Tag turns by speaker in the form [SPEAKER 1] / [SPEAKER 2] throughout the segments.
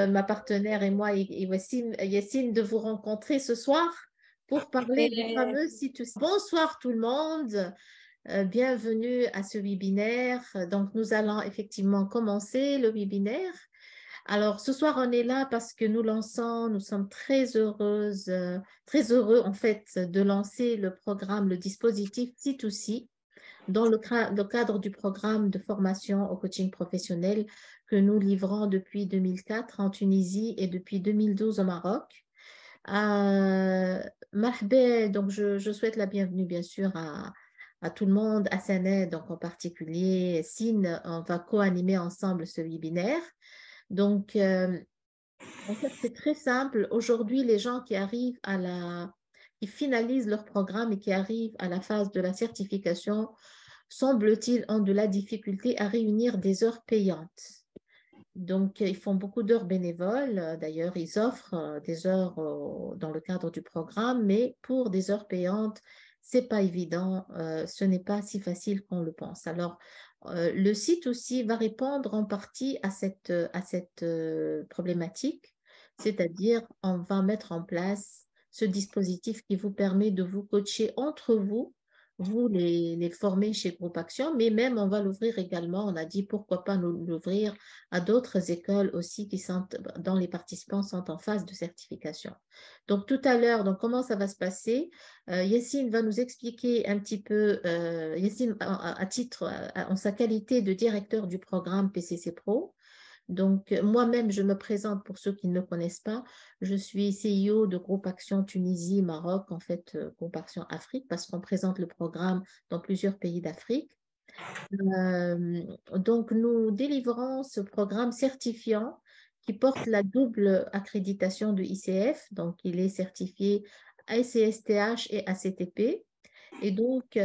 [SPEAKER 1] ma partenaire et moi, et Yacine, de vous rencontrer ce soir pour parler du fameux site. Bonsoir tout le monde. Bienvenue à ce webinaire. Donc, nous allons effectivement commencer le webinaire. Alors, ce soir, on est là parce que nous sommes très heureuses, très heureux en fait de lancer le programme, le dispositif C2C dans le cadre du programme de formation au coaching professionnel que nous livrons depuis 2004 en Tunisie et depuis 2012 au Maroc. Marhaba, donc je souhaite la bienvenue bien sûr à tout le monde, à Saned donc en particulier, Sine, on va co-animer ensemble ce webinaire. Donc, en fait, c'est très simple. Aujourd'hui, les gens qui finalisent leur programme et qui arrivent à la phase de la certification, semble-t-il, ont de la difficulté à réunir des heures payantes. Donc, ils font beaucoup d'heures bénévoles. D'ailleurs, ils offrent des heures dans le cadre du programme, mais pour des heures payantes, c'est pas évident. Ce n'est pas si facile qu'on le pense. Alors, le site aussi va répondre en partie à cette problématique, c'est-à-dire on va mettre en place ce dispositif qui vous permet de vous coacher entre vous, vous les former chez Groupe Action, mais même on va l'ouvrir également. On a dit pourquoi pas l'ouvrir à d'autres écoles aussi dont les participants sont en phase de certification. Donc tout à l'heure, donc comment ça va se passer? Yacine va nous expliquer un petit peu, Yacine en sa qualité de directeur du programme PCC Pro. Donc, moi-même, je me présente pour ceux qui ne me connaissent pas. Je suis CEO de Groupe Action Tunisie, Maroc, en fait, Groupe Action Afrique, parce qu'on présente le programme dans plusieurs pays d'Afrique. Donc, nous délivrons ce programme certifiant qui porte la double accréditation de ICF. Donc, il est certifié ACSTH et ACTP. Et donc,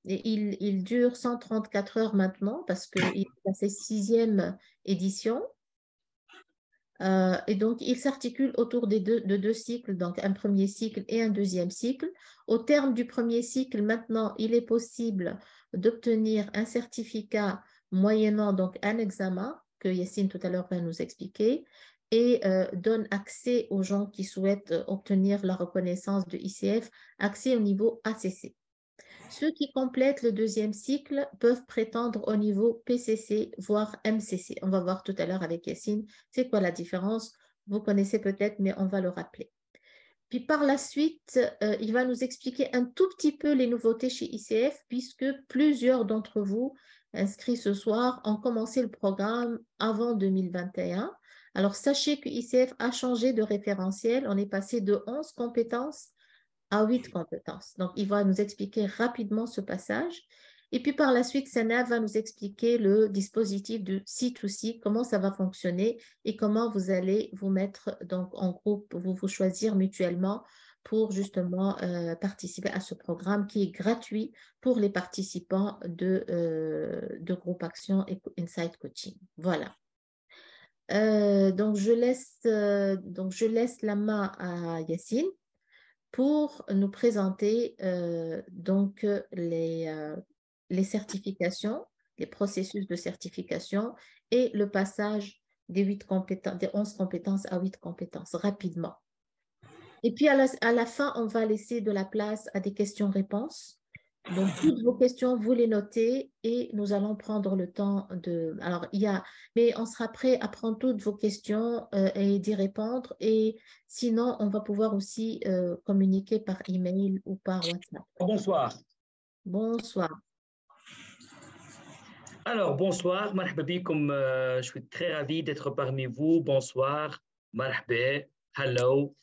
[SPEAKER 1] il dure 134 heures maintenant parce qu'il est à sa 6e édition. Et donc, il s'articule autour de deux cycles, donc un premier cycle et un deuxième cycle. Au terme du premier cycle, maintenant, il est possible d'obtenir un certificat moyennant donc un examen que Yacine tout à l'heure va nous expliquer et donne accès aux gens qui souhaitent obtenir la reconnaissance de ICF, accès au niveau ACC. Ceux qui complètent le deuxième cycle peuvent prétendre au niveau PCC, voire MCC. On va voir tout à l'heure avec Yacine, c'est quoi la différence. Vous connaissez peut-être, mais on va le rappeler. Puis par la suite, il va nous expliquer un tout petit peu les nouveautés chez ICF, puisque plusieurs d'entre vous inscrits ce soir ont commencé le programme avant 2021. Alors, sachez que ICF a changé de référentiel. On est passé de 11 compétences à 8 compétences. Donc, il va nous expliquer rapidement ce passage. Et puis, par la suite, Senad va nous expliquer le dispositif de C2C, comment ça va fonctionner et comment vous allez vous mettre donc, en groupe, vous choisir mutuellement pour justement participer à ce programme qui est gratuit pour les participants de Groupe Action et Inside Coaching. Voilà. Donc, je laisse la main à Yacine pour nous présenter donc les certifications, les processus de certification et le passage des 11 compétences à 8 compétences rapidement. Et puis à la fin, on va laisser de la place à des questions-réponses. Donc, toutes vos questions, vous les notez et nous allons prendre le temps de... Alors, mais on sera prêt à prendre toutes vos questions et d'y répondre. Et sinon, on va pouvoir aussi communiquer par email ou par WhatsApp.
[SPEAKER 2] Bonsoir.
[SPEAKER 1] Bonsoir.
[SPEAKER 2] Alors, bonsoir. Marhaba bikoum, je suis très ravi d'être parmi vous. Bonsoir. Marhaba. Hello.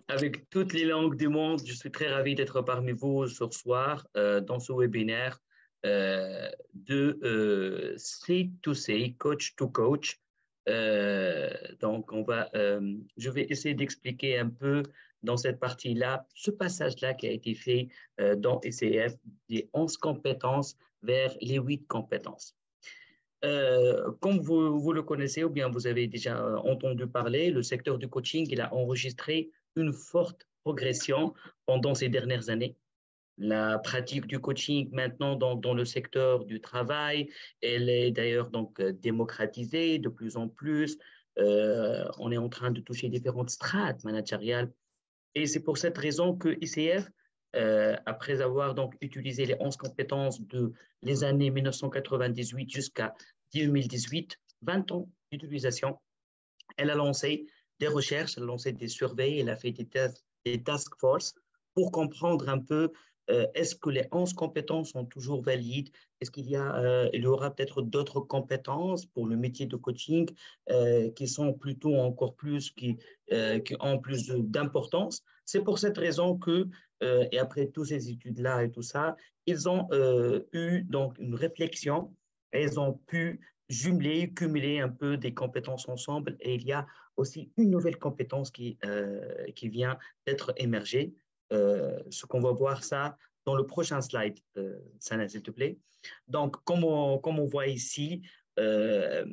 [SPEAKER 2] Avec toutes les langues du monde, je suis très ravi d'être parmi vous ce soir dans ce webinaire de C2C, Coach to Coach. Donc, je vais essayer d'expliquer un peu dans cette partie-là, ce passage-là qui a été fait dans ECF, des 11 compétences vers les 8 compétences. Comme vous le connaissez ou bien vous avez déjà entendu parler, le secteur du coaching, il a enregistré une forte progression pendant ces dernières années. La pratique du coaching maintenant dans le secteur du travail, elle est d'ailleurs donc démocratisée de plus en plus. On est en train de toucher différentes strates managériales. Et c'est pour cette raison que ICF, après avoir donc utilisé les 11 compétences de les années 1998 jusqu'à 2018, 20 ans d'utilisation, elle a lancé des recherches, elle a lancé des surveys, elle a fait des task force pour comprendre un peu est-ce que les 11 compétences sont toujours valides? Est-ce il y aura peut-être d'autres compétences pour le métier de coaching qui sont plutôt encore plus, qui ont plus d'importance? C'est pour cette raison que, et après toutes ces études-là et tout ça, ils ont eu donc une réflexion et ils ont pu jumeler, cumuler un peu des compétences ensemble et il y a aussi une nouvelle compétence qui vient d'être émergée. Ce qu'on va voir ça dans le prochain slide, Sana, s'il te plaît. Donc, comme on voit ici, euh,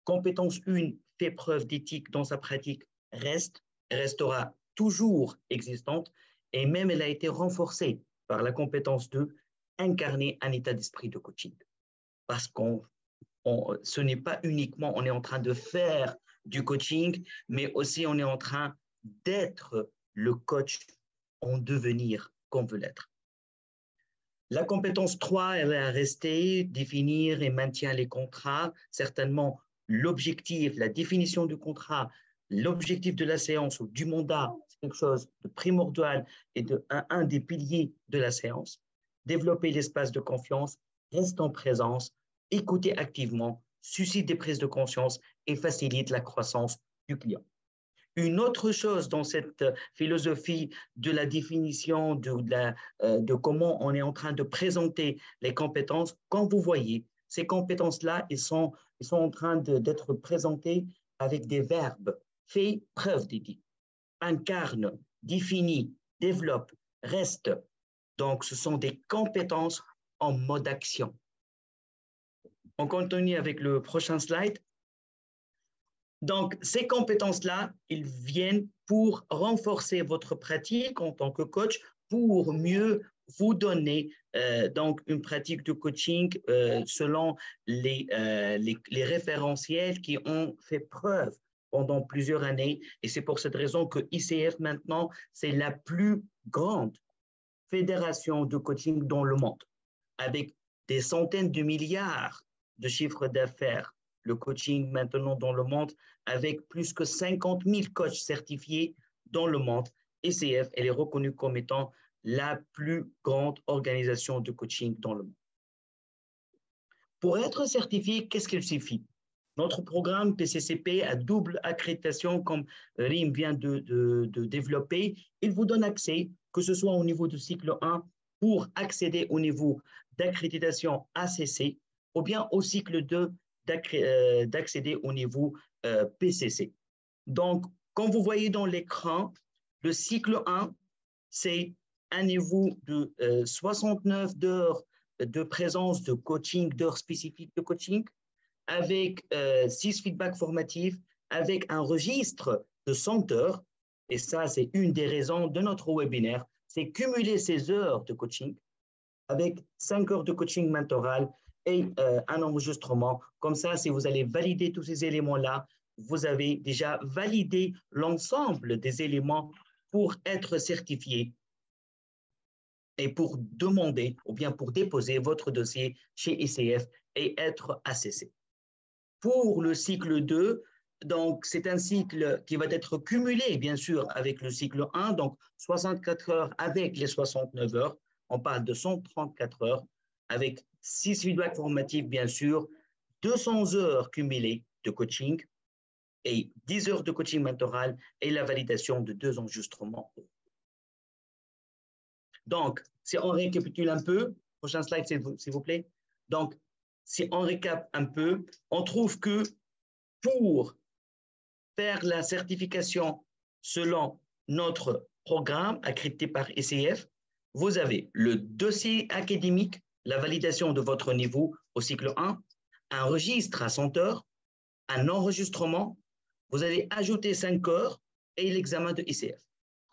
[SPEAKER 2] compétence 1 fait preuve d'éthique dans sa pratique, restera toujours existante et même elle a été renforcée par la compétence 2, incarner un état d'esprit de coaching. Parce ce n'est pas uniquement on est en train de faire du coaching, mais aussi on est en train d'être le coach en devenir qu'on veut l'être. La compétence 3, elle est restée, définir et maintient les contrats. Certainement, l'objectif, la définition du contrat, l'objectif de la séance ou du mandat, c'est quelque chose de primordial et un des piliers de la séance. Développer l'espace de confiance, reste en présence, écouter activement, suscite des prises de conscience et facilite la croissance du client. Une autre chose dans cette philosophie de la définition de comment on est en train de présenter les compétences, quand vous voyez ces compétences-là, ils sont en train d'être présentées avec des verbes, fait preuve d'éthique, incarne, définit, développe, reste. Donc, ce sont des compétences en mode action. On continue avec le prochain slide. Donc, ces compétences-là, ils viennent pour renforcer votre pratique en tant que coach, pour mieux vous donner donc une pratique de coaching selon les référentiels qui ont fait preuve pendant plusieurs années. Et c'est pour cette raison que ICF maintenant, c'est la plus grande fédération de coaching dans le monde, avec des centaines de milliards de chiffres d'affaires. Le coaching maintenant dans le monde, avec plus que 50 000 coachs certifiés dans le monde. ICF, elle est reconnue comme étant la plus grande organisation de coaching dans le monde. Pour être certifié, qu'est-ce qu'il suffit? Notre programme PCCP à double accréditation, comme Rim vient de développer, il vous donne accès, que ce soit au niveau du cycle 1, pour accéder au niveau d'accréditation ACC, ou bien au cycle 2, d'accéder au niveau PCC. Donc, comme vous voyez dans l'écran, le cycle 1, c'est un niveau de 69 heures de présence de coaching, d'heures spécifiques de coaching, avec 6 feedbacks formatifs, avec un registre de 100 heures. Et ça, c'est une des raisons de notre webinaire, c'est cumuler ces heures de coaching avec 5 heures de coaching mentoral et un enregistrement. Comme ça, si vous allez valider tous ces éléments-là, vous avez déjà validé l'ensemble des éléments pour être certifié et pour demander ou bien pour déposer votre dossier chez ICF et être ACC. Pour le cycle 2, donc c'est un cycle qui va être cumulé, bien sûr, avec le cycle 1, donc 64 heures avec les 69 heures. On parle de 134 heures avec 6 feedbacks formatifs, bien sûr, 200 heures cumulées de coaching et 10 heures de coaching mentoral et la validation de 2 enregistrements. Donc, si on récapitule un peu, prochain slide s'il vous plaît. Donc, si on récap un peu, on trouve que pour faire la certification selon notre programme accrédité par ICF, vous avez le dossier académique, la validation de votre niveau au cycle 1, un registre à 100 heures, un enregistrement, vous allez ajouter 5 heures et l'examen de ICF.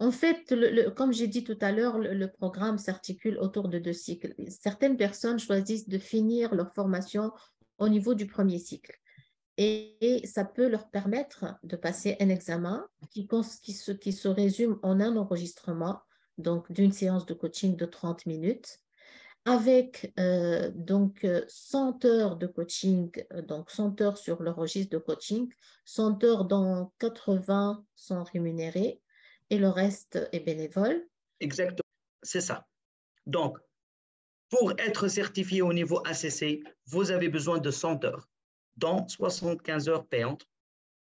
[SPEAKER 1] En fait, comme j'ai dit tout à l'heure, le programme s'articule autour de deux cycles. Certaines personnes choisissent de finir leur formation au niveau du premier cycle. Et ça peut leur permettre de passer un examen qui se résume en un enregistrement, donc d'une séance de coaching de 30 minutes, avec 100 heures de coaching, donc 100 heures sur le registre de coaching, 100 heures dont 80 sont rémunérées et le reste est bénévole.
[SPEAKER 2] Exactement, c'est ça. Donc, pour être certifié au niveau ACC, vous avez besoin de 100 heures, dont 75 heures payantes.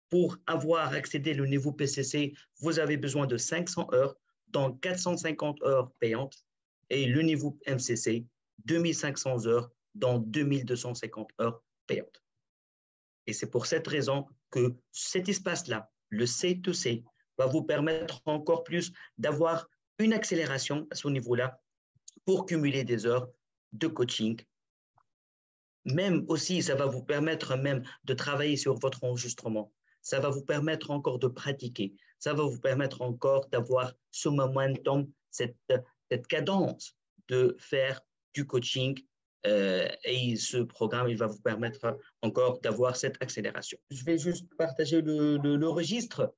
[SPEAKER 2] Pour avoir accédé au niveau PCC, vous avez besoin de 500 heures, dont 450 heures payantes. Et le niveau MCC, 2500 heures, dont 2250 heures payantes. Et c'est pour cette raison que cet espace-là, le C2C, va vous permettre encore plus d'avoir une accélération à ce niveau-là pour cumuler des heures de coaching. Même aussi, ça va vous permettre même de travailler sur votre enregistrement. Ça va vous permettre encore de pratiquer. Ça va vous permettre encore d'avoir ce momentum, cette cadence de faire du coaching. Et ce programme, il va vous permettre encore d'avoir cette accélération. Je vais juste partager le registre.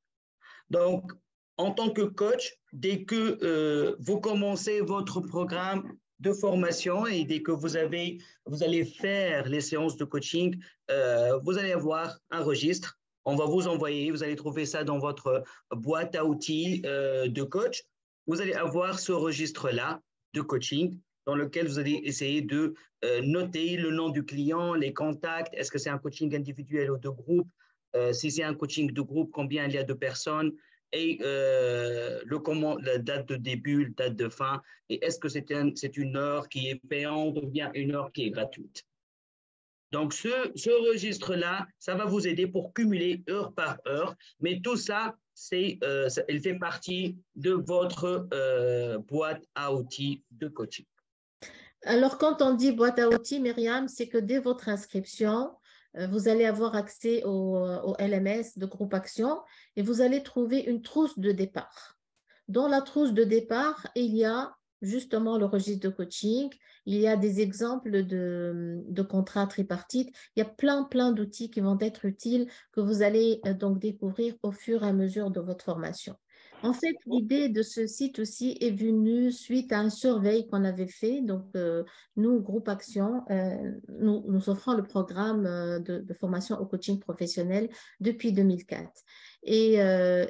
[SPEAKER 2] Donc, en tant que coach, dès que vous commencez votre programme de formation et dès que vous allez faire les séances de coaching, vous allez avoir un registre. On va vous envoyer, vous allez trouver ça dans votre boîte à outils de coach. Vous allez avoir ce registre-là de coaching dans lequel vous allez essayer de noter le nom du client, les contacts, est-ce que c'est un coaching individuel ou de groupe, si c'est un coaching de groupe, combien il y a de personnes, et la date de début, la date de fin, et est-ce que c'est une heure qui est payante ou bien une heure qui est gratuite. Donc, ce registre-là, ça va vous aider pour cumuler heure par heure, mais tout ça, il fait partie de votre boîte à outils de coaching.
[SPEAKER 1] Alors, quand on dit boîte à outils, Myriam, c'est que dès votre inscription, vous allez avoir accès au LMS de Groupe Action et vous allez trouver une trousse de départ. Dans la trousse de départ, il y a justement le registre de coaching, il y a des exemples de contrats tripartites, il y a plein d'outils qui vont être utiles que vous allez donc découvrir au fur et à mesure de votre formation. En fait, l'idée de ce site aussi est venue suite à un survey qu'on avait fait. Donc, nous, Groupe Action, nous offrons le programme de formation au coaching professionnel depuis 2004. Et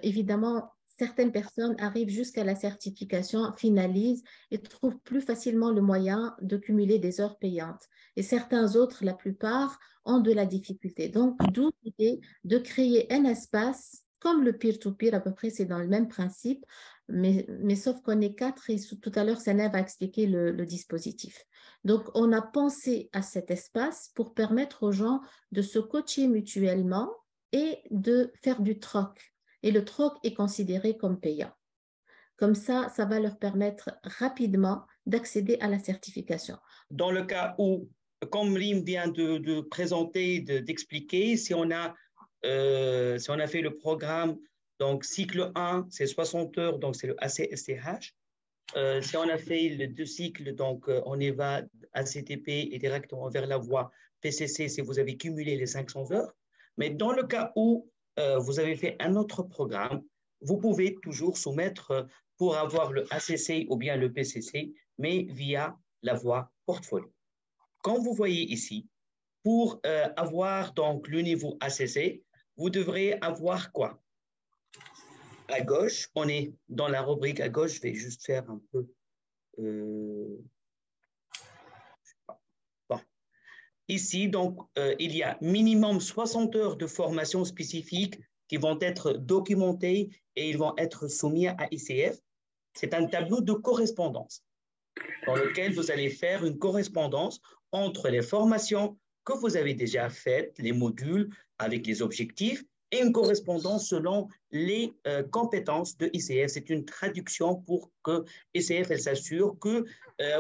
[SPEAKER 1] évidemment, certaines personnes arrivent jusqu'à la certification, finalisent et trouvent plus facilement le moyen de cumuler des heures payantes. Et certains autres, la plupart, ont de la difficulté. Donc, d'où l'idée de créer un espace comme le peer-to-peer, à peu près, c'est dans le même principe, mais sauf qu'on est quatre et tout à l'heure, Sana va expliquer le dispositif. Donc, on a pensé à cet espace pour permettre aux gens de se coacher mutuellement et de faire du troc. Et le troc est considéré comme payant. Comme ça va leur permettre rapidement d'accéder à la certification.
[SPEAKER 2] Dans le cas où, comme Rim vient de présenter, d'expliquer, si on a fait le programme, donc cycle 1, c'est 60 heures, donc c'est le ACSTH. Si on a fait les deux cycles, donc on y va ACTP et directement vers la voie PCC si vous avez cumulé les 500 heures. Mais dans le cas où vous avez fait un autre programme, vous pouvez toujours soumettre pour avoir le ACC ou bien le PCC, mais via la voie portfolio. Comme vous voyez ici, pour avoir donc le niveau ACC, vous devrez avoir quoi? À gauche, on est dans la rubrique à gauche, je vais juste faire un peu. Bon. Ici, donc, il y a minimum 60 heures de formation spécifique qui vont être documentées et ils vont être soumis à ICF. C'est un tableau de correspondance dans lequel vous allez faire une correspondance entre les formations que vous avez déjà faites, les modules avec les objectifs, et une correspondance selon les compétences de ICF. C'est une traduction pour que ICF elle s'assure que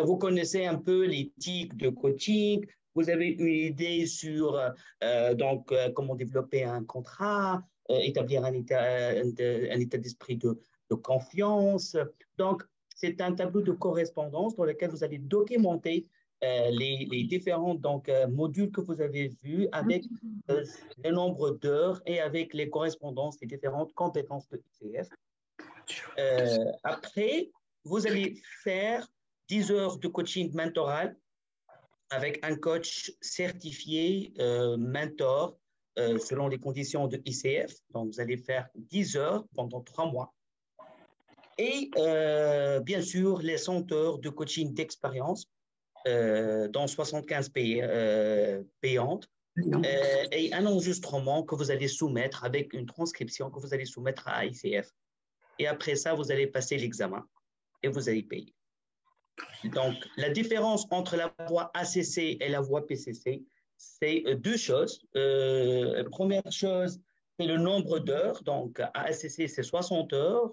[SPEAKER 2] vous connaissez un peu les types de coaching, vous avez une idée sur comment développer un contrat, établir un état d'esprit de de confiance. Donc, c'est un tableau de correspondance dans lequel vous allez documenter les différents modules que vous avez vus avec le nombre d'heures et avec les correspondances, les différentes compétences de ICF. Après, vous allez faire 10 heures de coaching mentoral avec un coach certifié mentor selon les conditions de ICF. Donc, vous allez faire 10 heures pendant 3 mois. Et bien sûr, les 100 heures de coaching d'expérience dans 75 pays payantes et un enregistrement que vous allez soumettre avec une transcription que vous allez soumettre à ICF. Et après ça, vous allez passer l'examen et vous allez payer. Donc, la différence entre la voie ACC et la voie PCC, c'est deux choses. Première chose, c'est le nombre d'heures. Donc, ACC, c'est 60 heures.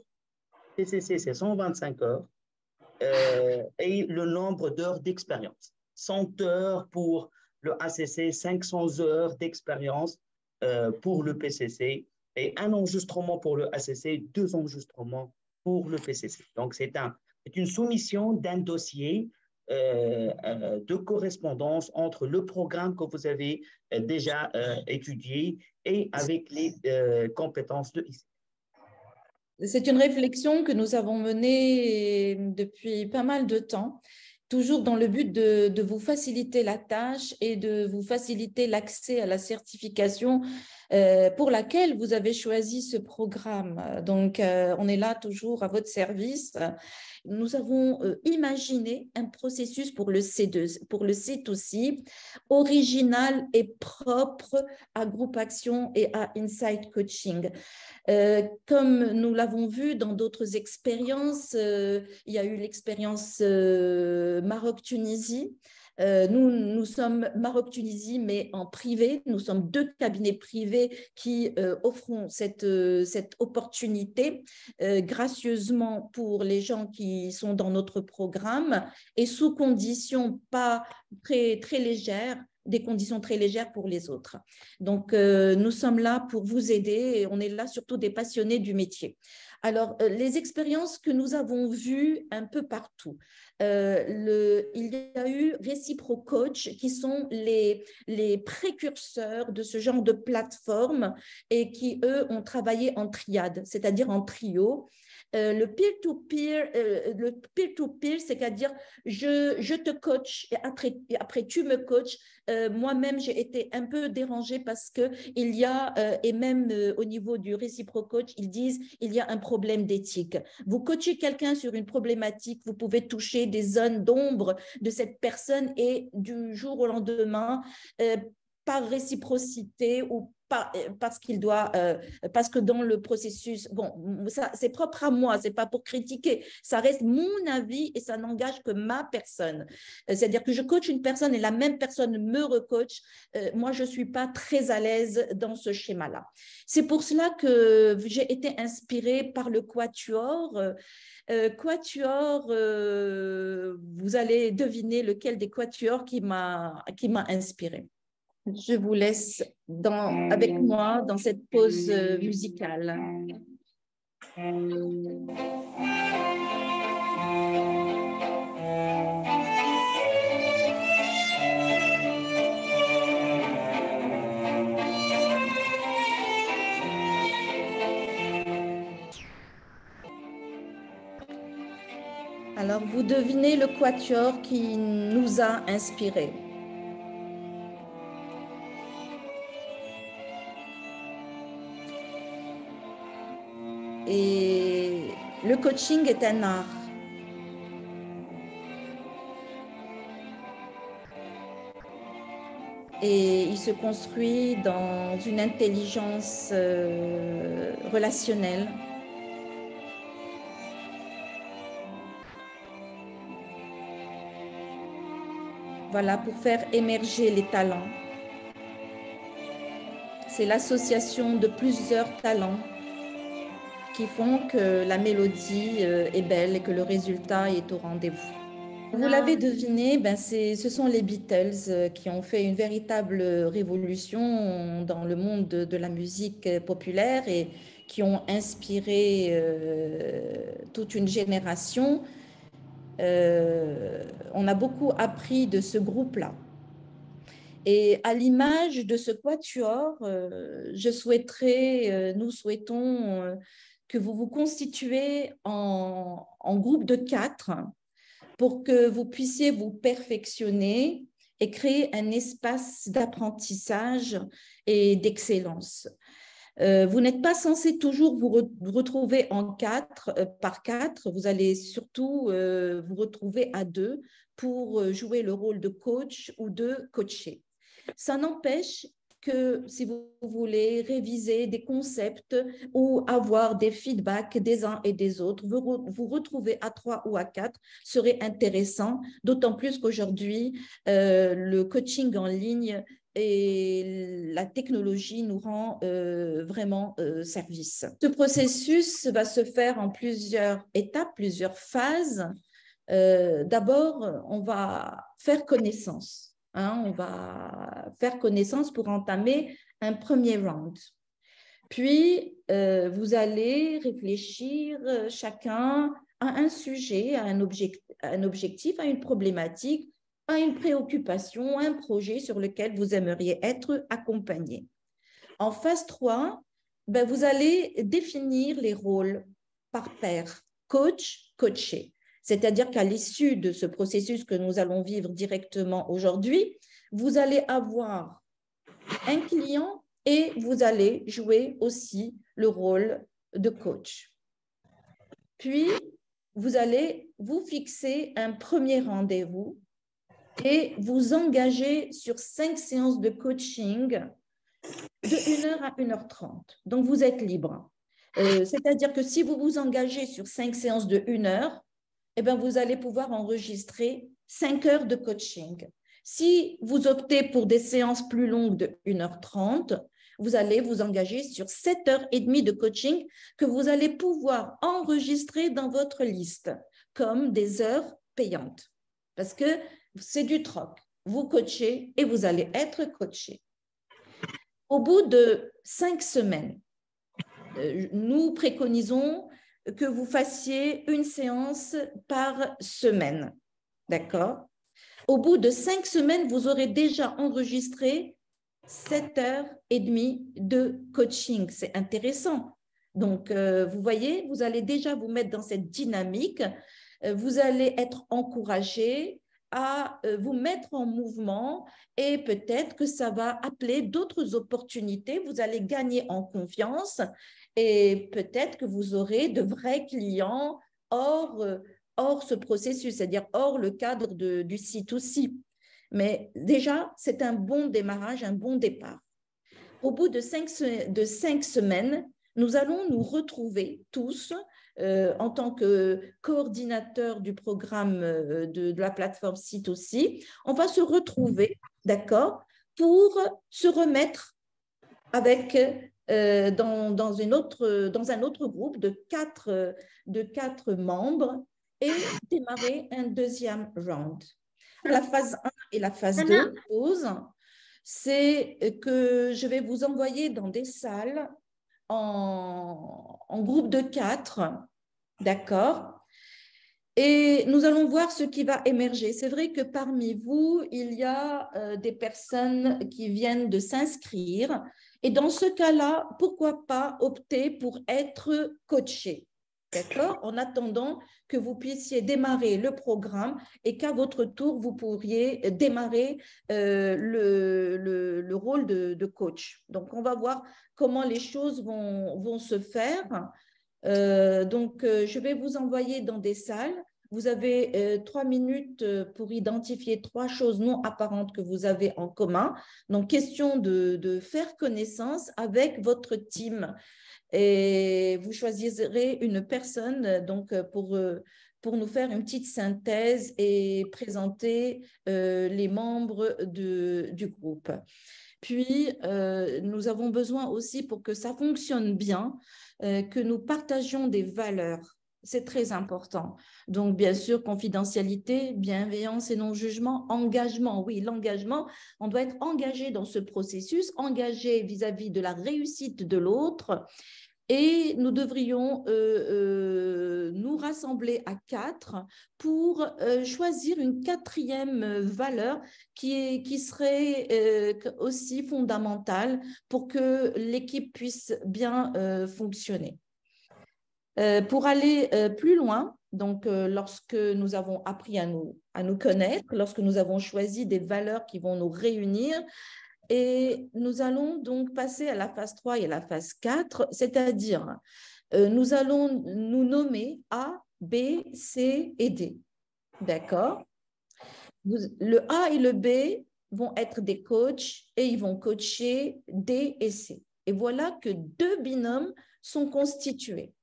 [SPEAKER 2] PCC, c'est 125 heures. Et le nombre d'heures d'expérience. 100 heures pour le ACC, 500 heures d'expérience pour le PCC et un enregistrement pour le ACC, 2 enregistrements pour le PCC. Donc, c'est une soumission d'un dossier de correspondance entre le programme que vous avez déjà étudié et avec les compétences de ICF.
[SPEAKER 3] C'est une réflexion que nous avons menée depuis pas mal de temps, toujours dans le but de vous faciliter la tâche et de vous faciliter l'accès à la certification pour laquelle vous avez choisi ce programme. Donc, on est là toujours à votre service. Nous avons imaginé un processus pour le C2, pour le C2C, original et propre à Groupe Action et à Insight Coaching. Comme nous l'avons vu dans d'autres expériences, il y a eu l'expérience Maroc-Tunisie. Nous sommes Maroc-Tunisie, mais en privé. Nous sommes 2 cabinets privés qui offront cette opportunité gracieusement pour les gens qui sont dans notre programme et sous conditions pas très, très légères, des conditions très légères pour les autres. Donc, nous sommes là pour vous aider et on est là surtout des passionnés du métier. Alors, les expériences que nous avons vues un peu partout, il y a eu Reciprocoach qui sont les précurseurs de ce genre de plateforme et qui, eux, ont travaillé en triade, c'est-à-dire en trio. Le peer-to-peer, c'est-à-dire je te coach et après tu me coaches. Moi-même, j'ai été un peu dérangée parce qu'il y a, et même au niveau du Reciprocoach, ils disent il y a un problème d'éthique. Vous coachez quelqu'un sur une problématique, vous pouvez toucher des zones d'ombre de cette personne et du jour au lendemain, par réciprocité ou parce parce que dans le processus, bon, ça c'est propre à moi, c'est pas pour critiquer, ça reste mon avis et ça n'engage que ma personne. C'est-à-dire que je coach une personne et la même personne me recoach. Moi, je suis pas très à l'aise dans ce schéma-là. C'est pour cela que j'ai été inspirée par le Quatuor. Quatuor, vous allez deviner lequel des Quatuors qui m'a inspirée. Je vous laisse avec moi dans cette pause musicale. Alors, vous devinez le quatuor qui nous a inspirés. Et le coaching est un art. Et il se construit dans une intelligence relationnelle. Voilà, pour faire émerger les talents. C'est l'association de plusieurs talents qui font que la mélodie est belle et que le résultat est au rendez-vous. Vous l'avez deviné, ce sont les Beatles qui ont fait une véritable révolution dans le monde de la musique populaire et qui ont inspiré toute une génération. On a beaucoup appris de ce groupe-là. Et à l'image de ce quatuor, nous souhaitons que vous vous constituez en groupe de 4 pour que vous puissiez vous perfectionner et créer un espace d'apprentissage et d'excellence. Vous n'êtes pas censé toujours vous retrouver par 4. Vous allez surtout vous retrouver à 2 pour jouer le rôle de coach ou de coacher. Ça n'empêche que si vous voulez réviser des concepts ou avoir des feedbacks des uns et des autres, vous retrouver à 3 ou à 4 serait intéressant, d'autant plus qu'aujourd'hui, le coaching en ligne et la technologie nous rend vraiment service. Ce processus va se faire en plusieurs étapes, plusieurs phases. D'abord, on va faire connaissance. On va faire connaissance pour entamer un premier round. Puis, vous allez réfléchir chacun à un sujet, à un objectif, à une problématique, à une préoccupation, un projet sur lequel vous aimeriez être accompagné. En phase 3, vous allez définir les rôles par pair, coach, coaché. C'est-à-dire qu'à l'issue de ce processus que nous allons vivre directement aujourd'hui, vous allez avoir un client et vous allez jouer aussi le rôle de coach. Puis, vous allez vous fixer un premier rendez-vous et vous engager sur 5 séances de coaching de 1h à 1h30. Donc, vous êtes libre. C'est-à-dire que si vous vous engagez sur 5 séances de 1 heure, vous allez pouvoir enregistrer 5 heures de coaching. Si vous optez pour des séances plus longues de 1h30, vous allez vous engager sur 7h30 de coaching que vous allez pouvoir enregistrer dans votre liste comme des heures payantes. Parce que c'est du troc. Vous coachez et vous allez être coaché. Au bout de 5 semaines, nous préconisons que vous fassiez une séance par semaine. D'accord? Au bout de 5 semaines, vous aurez déjà enregistré 7h30 de coaching. C'est intéressant. Donc, vous voyez, vous allez déjà vous mettre dans cette dynamique. Vous allez être encouragé à vous mettre en mouvement et peut-être que ça va appeler d'autres opportunités. Vous allez gagner en confiance et peut-être que vous aurez de vrais clients hors ce processus, c'est-à-dire hors le cadre du C2C. Mais déjà, c'est un bon démarrage, un bon départ. Au bout de 5 semaines, nous allons nous retrouver tous en tant que coordinateur du programme de la plateforme C2C. On va se retrouver, d'accord, pour se remettre avec dans un autre groupe de 4 membres et démarrer un deuxième round. La phase 1 et la phase 2, c'est que je vais vous envoyer dans des salles en groupe de 4, d'accord? Et nous allons voir ce qui va émerger. C'est vrai que parmi vous, il y a des personnes qui viennent de s'inscrire. Et dans ce cas-là, pourquoi pas opter pour être coaché, d'accord? En attendant que vous puissiez démarrer le programme et qu'à votre tour, vous pourriez démarrer le rôle de coach. Donc, on va voir comment les choses vont se faire. Je vais vous envoyer dans des salles. Vous avez 3 minutes pour identifier 3 choses non apparentes que vous avez en commun. Donc, question de faire connaissance avec votre team. Et vous choisirez une personne donc, pour nous faire une petite synthèse et présenter les membres du groupe. Puis, nous avons besoin aussi, pour que ça fonctionne bien, que nous partagions des valeurs. C'est très important. Donc, bien sûr, confidentialité, bienveillance et non-jugement, engagement. Oui, l'engagement, on doit être engagé dans ce processus, engagé vis-à-vis de la réussite de l'autre et nous devrions nous rassembler à 4 pour choisir une 4e valeur qui serait aussi fondamentale pour que l'équipe puisse bien fonctionner. Pour aller plus loin, donc lorsque nous avons appris à nous connaître, lorsque nous avons choisi des valeurs qui vont nous réunir, et nous allons donc passer à la phase 3 et à la phase 4, c'est-à-dire nous allons nous nommer A, B, C et D. D'accord? Le A et le B vont être des coachs et ils vont coacher D et C. Et voilà que 2 binômes sont constitués.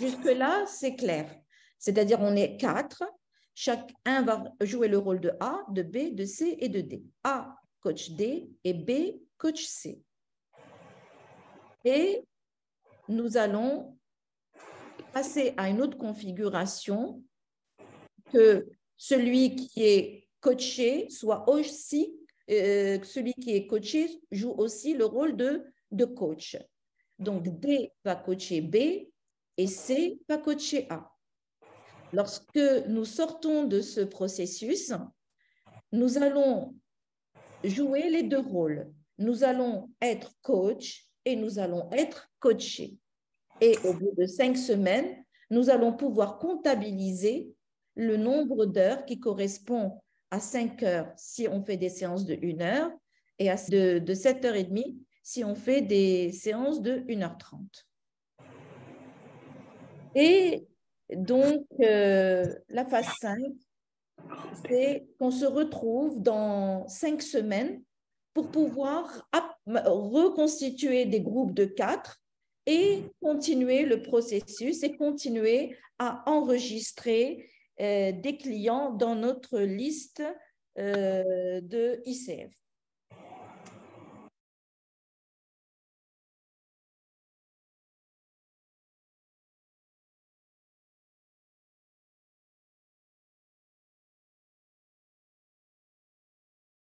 [SPEAKER 3] Jusque-là, c'est clair. C'est-à-dire, on est 4. Chacun va jouer le rôle de A, de B, de C et de D. A, coach D et B, coach C. Et nous allons passer à une autre configuration, que celui qui est coaché soit aussi, celui qui est coaché joue aussi le rôle de coach. Donc, D va coacher B et C va coacher A. Lorsque nous sortons de ce processus, nous allons jouer les 2 rôles. Nous allons être coach et nous allons être coachés. Et au bout de 5 semaines, nous allons pouvoir comptabiliser le nombre d'heures qui correspond à 5 heures si on fait des séances de 1 heure et de 7h30 si on fait des séances de 1h30. Et donc, la phase 5, c'est qu'on se retrouve dans 5 semaines pour pouvoir reconstituer des groupes de 4 et continuer le processus et continuer à enregistrer des clients dans notre liste de ICF.